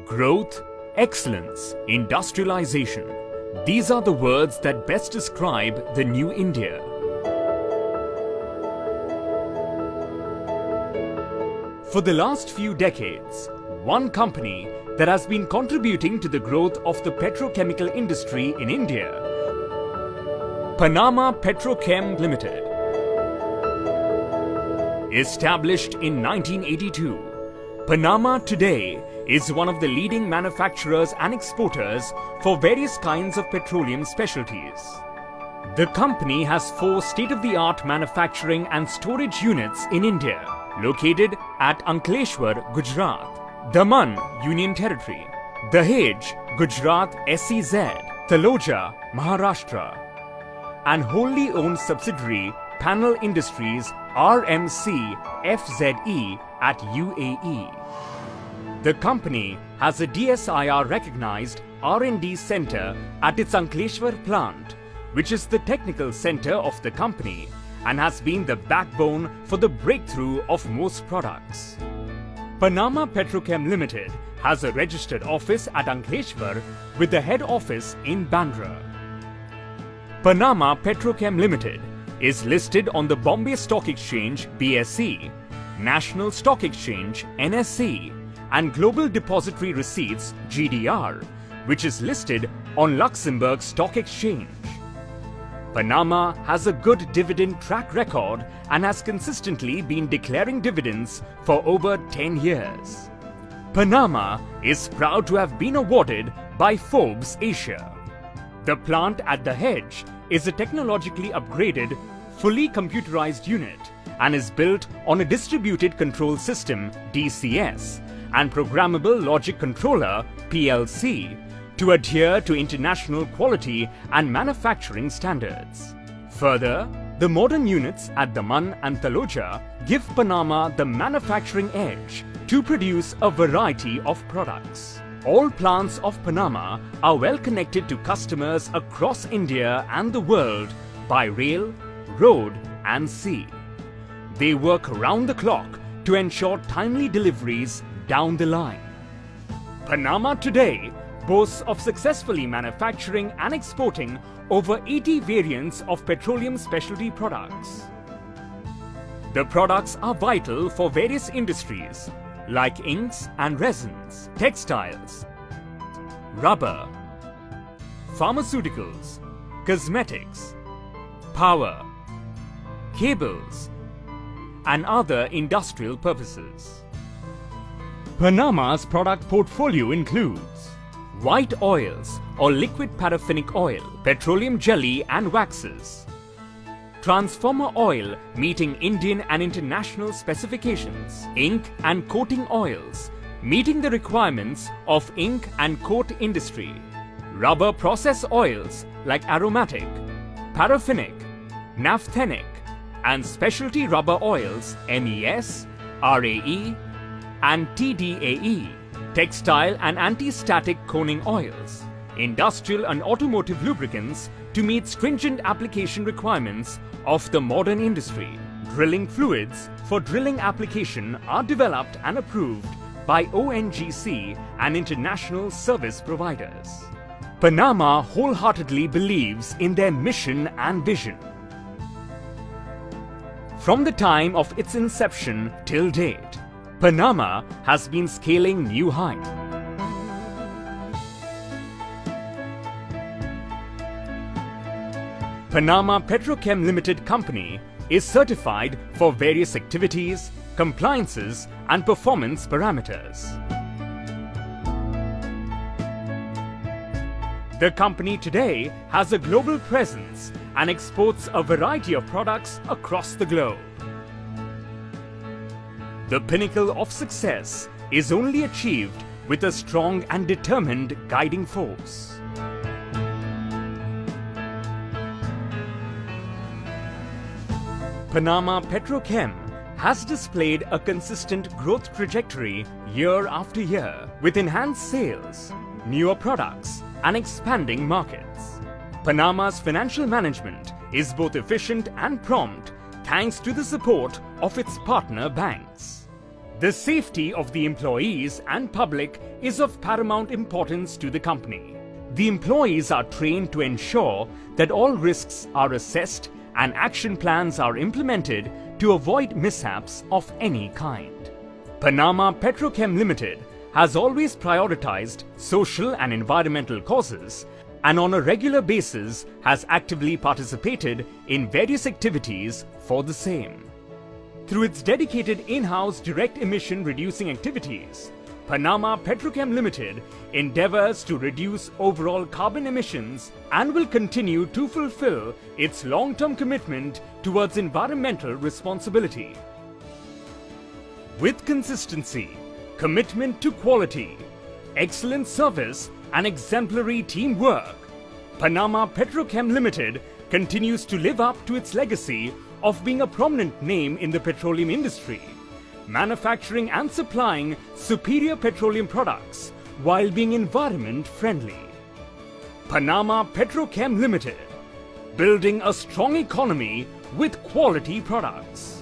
Growth, excellence, industrialization. These are the words that best describe the new India. For the last few decades, one company that has been contributing to the growth of the petrochemical industry in India, Panama Petrochem Limited. Established in 1982, Panama today is one of the leading manufacturers and exporters for various kinds of petroleum specialties. The company has 4 state-of-the-art manufacturing and storage units in India, located at Ankleshwar, Gujarat, Daman, Union Territory, Dahej, Gujarat SEZ, Taloja, Maharashtra, and wholly owned subsidiary Panel Industries RMC FZE at UAE. The company has a DSIR recognized R&D center at its Ankleshwar plant, which is the technical center of the company and has been the backbone for the breakthrough of most products. Panama Petrochem Limited has a registered office at Ankleshwar with the head office in Bandra. Panama Petrochem Limited is listed on the Bombay Stock Exchange BSE, National Stock Exchange NSE, and Global Depository Receipts GDR, which is listed on Luxembourg Stock Exchange. Panama has a good dividend track record and has consistently been declaring dividends for over 10 years. Panama is proud to have been awarded by Forbes Asia. The plant at Dahej is a technologically upgraded, fully computerized unit and is built on a distributed control system DCS and programmable logic controller PLC to adhere to international quality and manufacturing standards. Further, the modern units at Daman and Taloja give Panama the manufacturing edge to produce a variety of products. All plants of Panama are well connected to customers across India and the world by rail, road and sea. They work around the clock to ensure timely deliveries down the line. Panama today boasts of successfully manufacturing and exporting over 80 variants of petroleum specialty products. The products are vital for various industries like inks and resins, textiles, rubber, pharmaceuticals, cosmetics, power, cables, and other industrial purposes. Panama's product portfolio includes white oils or liquid paraffinic oil, petroleum jelly and waxes, transformer oil meeting Indian and international specifications, ink and coating oils meeting the requirements of ink and coat industry, rubber process oils like aromatic, paraffinic, naphthenic, and specialty rubber oils MES, RAE, and TDAE, textile and anti-static coning oils, industrial and automotive lubricants to meet stringent application requirements of the modern industry. Drilling fluids for drilling application are developed and approved by ONGC and international service providers. Panama wholeheartedly believes in their mission and vision. From the time of its inception till date, Panama has been scaling new heights. Panama Petrochem Limited Company is certified for various activities, compliances and performance parameters. The company today has a global presence and exports a variety of products across the globe. The pinnacle of success is only achieved with a strong and determined guiding force. Panama Petrochem has displayed a consistent growth trajectory year after year with enhanced sales, newer products, and expanding markets. Panama's financial management is both efficient and prompt thanks to the support of its partner banks. The safety of the employees and public is of paramount importance to the company. The employees are trained to ensure that all risks are assessed and action plans are implemented to avoid mishaps of any kind. Panama Petrochem Limited has always prioritized social and environmental causes and on a regular basis has actively participated in various activities for the same. Through its dedicated in-house direct emission reducing activities, Panama Petrochem Limited endeavors to reduce overall carbon emissions and will continue to fulfill its long-term commitment towards environmental responsibility. With consistency, commitment to quality, excellent service and exemplary teamwork, Panama Petrochem Limited continues to live up to its legacy of being a prominent name in the petroleum industry, manufacturing and supplying superior petroleum products while being environment friendly. Panama Petrochem Limited, building a strong economy with quality products.